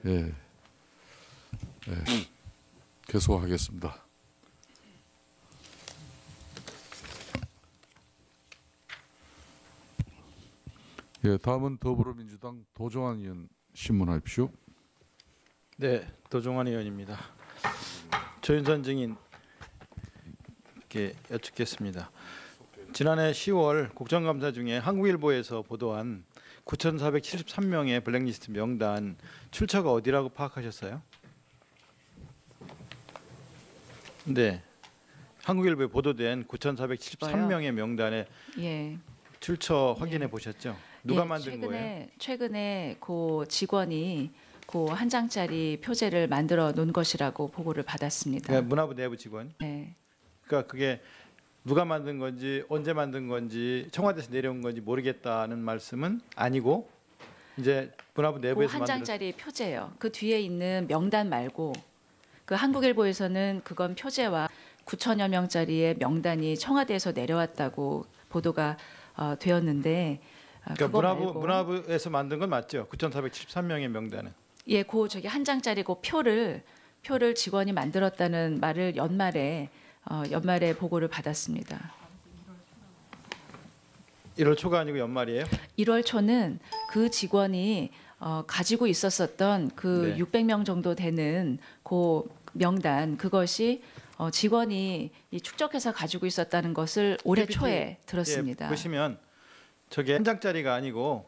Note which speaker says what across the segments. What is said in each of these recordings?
Speaker 1: 예, 계속하겠습니다. 예, 다음은 더불어민주당 도종환 의원 신문하십시오.
Speaker 2: 네, 도종환 의원입니다. 조윤선 증인께 여쭙겠습니다. 지난해 10월 국정감사 중에 한국일보에서 보도한 9,473명의 블랙리스트 명단 출처가 어디라고 파악하셨어요? 네, 한국일보에 보도된 9,473명의 명단의
Speaker 3: 예.
Speaker 2: 출처 확인해 보셨죠? 누가 만든 거예요?
Speaker 3: 최근에 그 직원이 그 한 장짜리 표제를 만들어 놓은 것이라고 보고를 받았습니다.
Speaker 2: 그러니까 문화부 내부 직원.
Speaker 3: 네.
Speaker 2: 그러니까 그게 누가 만든 건지 언제 만든 건지 청와대에서 내려온 건지 모르겠다는 말씀은 아니고 이제 문화부 내부에서
Speaker 3: 그 한 장짜리 표제요. 그 뒤에 있는 명단 말고 그 한국일보에서는 그건 표제와 9천여 명짜리의 명단이 청와대에서 내려왔다고 보도가 되었는데
Speaker 2: 그러니까 문화부에서 만든 건 맞죠? 9,473명의 명단은.
Speaker 3: 예, 그 저기 한 장짜리 그 표를 직원이 만들었다는 말을 연말에 보고를 받았습니다.
Speaker 2: 1월 초가 아니고 연말이에요?
Speaker 3: 1월 초는 그 직원이 가지고 있었었던 그
Speaker 2: 네.
Speaker 3: 600명 정도 되는 그 명단 그것이 직원이 축적해서 가지고 있었다는 것을 올해
Speaker 2: PPT,
Speaker 3: 초에 들었습니다.
Speaker 2: 예, 보시면 저게 한 장짜리가 아니고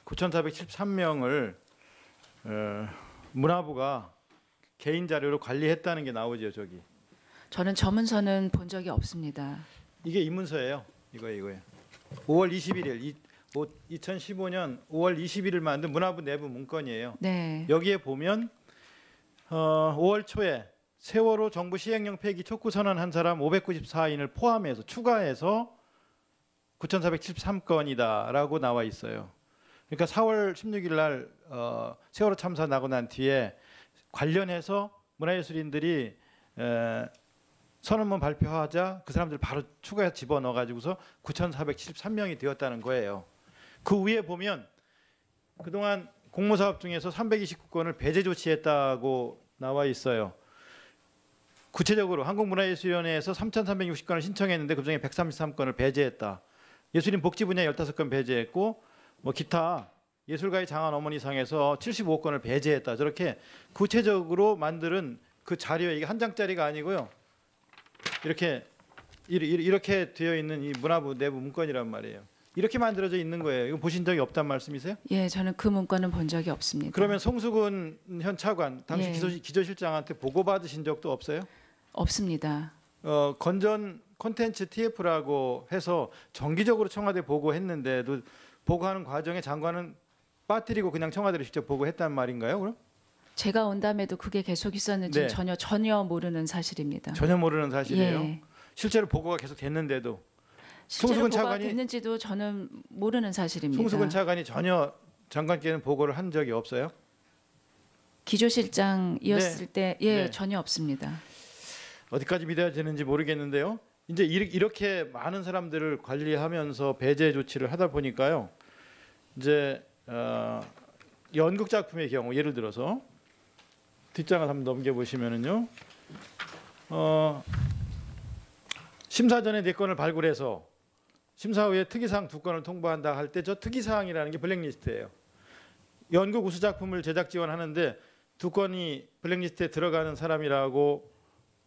Speaker 2: 9,473명을 문화부가 개인 자료로 관리했다는 게 나오죠, 저기.
Speaker 3: 저는 저 문서는 본 적이 없습니다.
Speaker 2: 이게 이 문서예요. 이거예요. 5월 21일 2015년 5월 21일 만든 문화부 내부 문건이에요.
Speaker 3: 네.
Speaker 2: 여기에 보면 5월 초에 세월호 정부 시행령 폐기 촉구 선언한 사람 594인을 포함해서 추가해서 9,473건이다라고 나와 있어요. 그러니까 4월 16일 날 세월호 참사 나고 난 뒤에 관련해서 문화예술인들이 선언문 발표하자 그 사람들 바로 추가 집어넣어 가지고서 9,473명이 되었다는 거예요. 그 위에 보면 그동안 공모사업 중에서 329건을 배제 조치했다고 나와 있어요. 구체적으로 한국문화예술위원회에서 3,360건을 신청했는데 그중에 133건을 배제했다. 예술인 복지 분야 15건 배제했고 뭐 기타 예술가의 장안 어머니상에서 75건을 배제했다. 저렇게 구체적으로 만드는 그 자료, 이게 한 장짜리가 아니고요. 이렇게 되어 있는 이 문화부 내부 문건이란 말이에요. 이렇게 만들어져 있는 거예요. 이거 보신 적이 없단 말씀이세요?
Speaker 3: 예, 저는 그 문건은 본 적이 없습니다.
Speaker 2: 그러면 송수근 현 차관 당시
Speaker 3: 예.
Speaker 2: 기조실장한테 보고 받으신 적도 없어요?
Speaker 3: 없습니다.
Speaker 2: 건전 콘텐츠 TF라고 해서 정기적으로 청와대 보고했는데도 보고하는 과정에 장관은 빠뜨리고 그냥 청와대로 직접 보고했단 말인가요? 그럼?
Speaker 3: 제가 온 다음에도 그게 계속 있었는지
Speaker 2: 네.
Speaker 3: 전혀 모르는 사실입니다.
Speaker 2: 전혀 모르는 사실이에요.
Speaker 3: 예.
Speaker 2: 실제로 보고가 계속 됐는데도
Speaker 3: 실제로
Speaker 2: 송수근
Speaker 3: 뭐가
Speaker 2: 차관이-
Speaker 3: 됐는지도 저는 모르는 사실입니다.
Speaker 2: 송수근 차관이 전혀 장관께는 보고를 한 적이 없어요?
Speaker 3: 기조실장이었을 때
Speaker 2: 네.
Speaker 3: 전혀 없습니다.
Speaker 2: 어디까지 믿어야 되는지 모르겠는데요. 이제 이렇게 많은 사람들을 관리하면서 배제 조치를 하다 보니까요. 이제 연극 작품의 경우 예를 들어서 뒷장을 한번 넘겨보시면은요. 심사 전에 4건을 발굴해서 심사 후에 특이사항 2건을 통보한다 할 때 저 특이사항이라는 게 블랙리스트예요. 연극 우수 작품을 제작 지원하는데 2건이 블랙리스트에 들어가는 사람이라고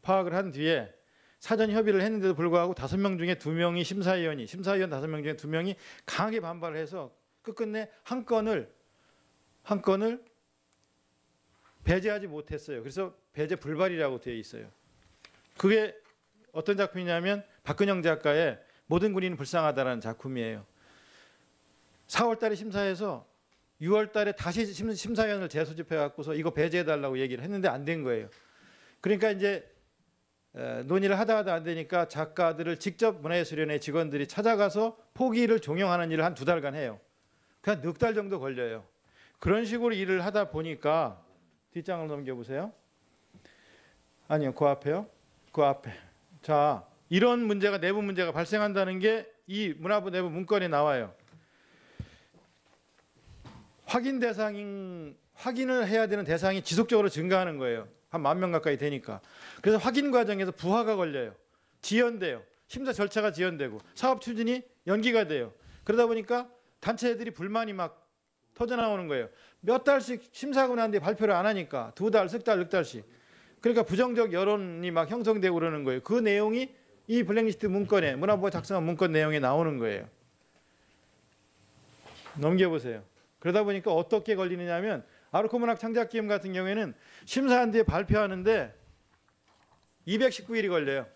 Speaker 2: 파악을 한 뒤에 사전 협의를 했는데도 불구하고 5명 중에 2명이 심사위원 5명 중에 2명이 강하게 반발을 해서 끝끝내 한 건을 배제하지 못했어요. 그래서 배제 불발이라고 되어 있어요. 그게 어떤 작품이냐면 박근영 작가의 모든 군인은 불쌍하다라는 작품이에요. 4월 달에 심사해서 6월 달에 다시 심사위원을 재소집해 갖고서 이거 배제해 달라고 얘기를 했는데 안 된 거예요. 그러니까 이제 논의를 하다가 안 되니까 작가들을 직접 문화예술위원회 직원들이 찾아가서 포기를 종용하는 일을 한 2달간 해요. 그냥 6달 정도 걸려요. 그런 식으로 일을 하다 보니까 뒷장을 넘겨보세요. 아니요, 그 앞에요. 그 앞에. 자, 이런 문제가 내부 문제가 발생한다는 게 이 문화부 내부 문건에 나와요. 확인 확인을 해야 되는 대상이 지속적으로 증가하는 거예요. 한 10,000명 가까이 되니까. 그래서 확인 과정에서 부하가 걸려요. 지연돼요. 심사 절차가 지연되고 사업 추진이 연기가 돼요. 그러다 보니까 단체들이 불만이 막 터져 나오는 거예요. 몇 달씩 심사하고 난 뒤에 발표를 안 하니까 2달, 석 달, 6달씩. 그러니까 부정적 여론이 막 형성되고 그러는 거예요. 그 내용이 이 블랙리스트 문건에 문화부가 작성한 문건 내용에 나오는 거예요. 넘겨보세요. 그러다 보니까 어떻게 걸리느냐면 아르코 문학 창작기금 같은 경우에는 심사한 뒤에 발표하는데 219일이 걸려요.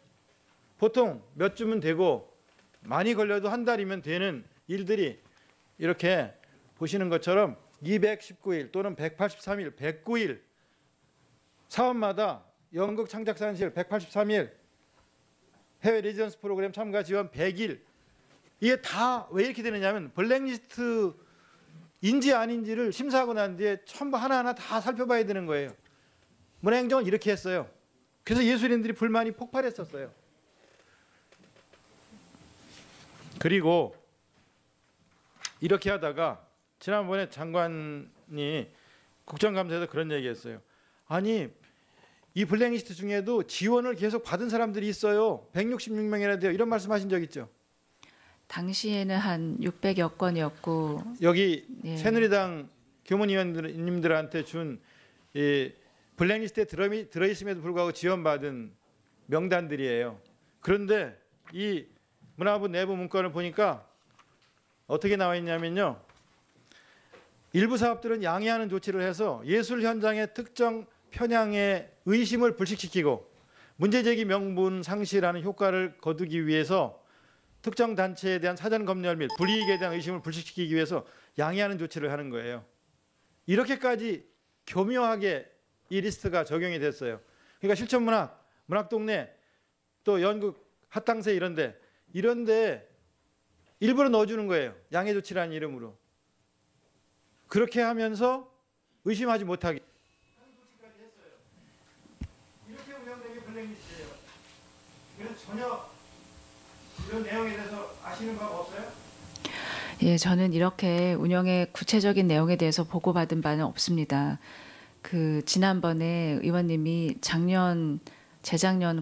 Speaker 2: 보통 몇 주면 되고 많이 걸려도 한 달이면 되는 일들이 이렇게 보시는 것처럼 219일 또는 183일, 109일 사업마다 연극 창작산실 183일, 해외 레지던스 프로그램 참가 지원 100일. 이게 다 왜 이렇게 되느냐면 블랙리스트 인지 아닌지를 심사하고 난 뒤에 전부 하나하나 다 살펴봐야 되는 거예요. 문화행정은 이렇게 했어요. 그래서 예술인들이 불만이 폭발했었어요. 그리고 이렇게 하다가 지난번에 장관이 국정감사에서 그런 얘기했어요. 아니 이 블랙리스트 중에도 지원을 계속 받은 사람들이 있어요. 166명이나 돼요. 이런 말씀하신 적 있죠? 당시에는
Speaker 3: 한 600여 건이었고
Speaker 2: 여기
Speaker 3: 예.
Speaker 2: 새누리당 교문위원님들한테 준 이 블랙리스트에 들어있음에도 불구하고 지원받은 명단들이에요. 그런데 이 문화부 내부 문건을 보니까 어떻게 나와 있냐면요. 일부 사업들은 양해하는 조치를 해서 예술 현장의 특정 편향의 의심을 불식시키고 문제제기 명분 상실하는 효과를 거두기 위해서 특정 단체에 대한 사전 검열 및 불이익에 대한 의심을 불식시키기 위해서 양해하는 조치를 하는 거예요. 이렇게까지 교묘하게 이 리스트가 적용이 됐어요. 그러니까 실천문학, 문학동네, 또 연극, 핫당세 이런데 일부러 넣어주는 거예요. 양해 조치라는 이름으로. 그렇게 하면서 의심하지 못하게. 이렇게 운영된 게 블랙리스트예요. 그래서 전혀 이런 내용에 대해서 아시는 바가 없어요?
Speaker 3: 예, 저는 이렇게 운영의 구체적인 내용에 대해서 보고받은 바는 없습니다. 지난번에 의원님이 재작년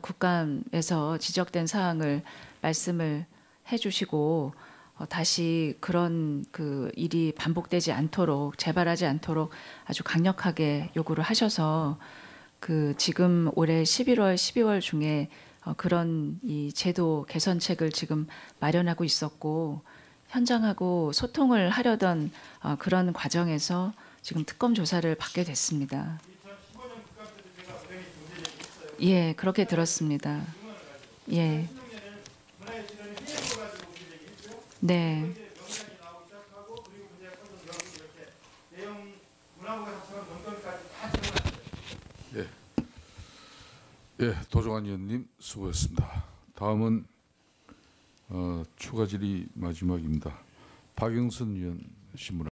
Speaker 3: 국감에서 지적된 사항을 말씀을 해주시고 다시 그런 일이 반복되지 않도록 재발하지 않도록 아주 강력하게 요구를 하셔서 지금 올해 11월, 12월 중에 그런 이 제도 개선책을 지금 마련하고 있었고 현장하고 소통을 하려던 그런 과정에서 지금 특검 조사를 받게 됐습니다. 예, 그렇게 들었습니다. 예. 네.
Speaker 1: 예, 도종환 의원님 수고했습니다. 다음은 추가 질의 마지막입니다. 박영선 의원 신문.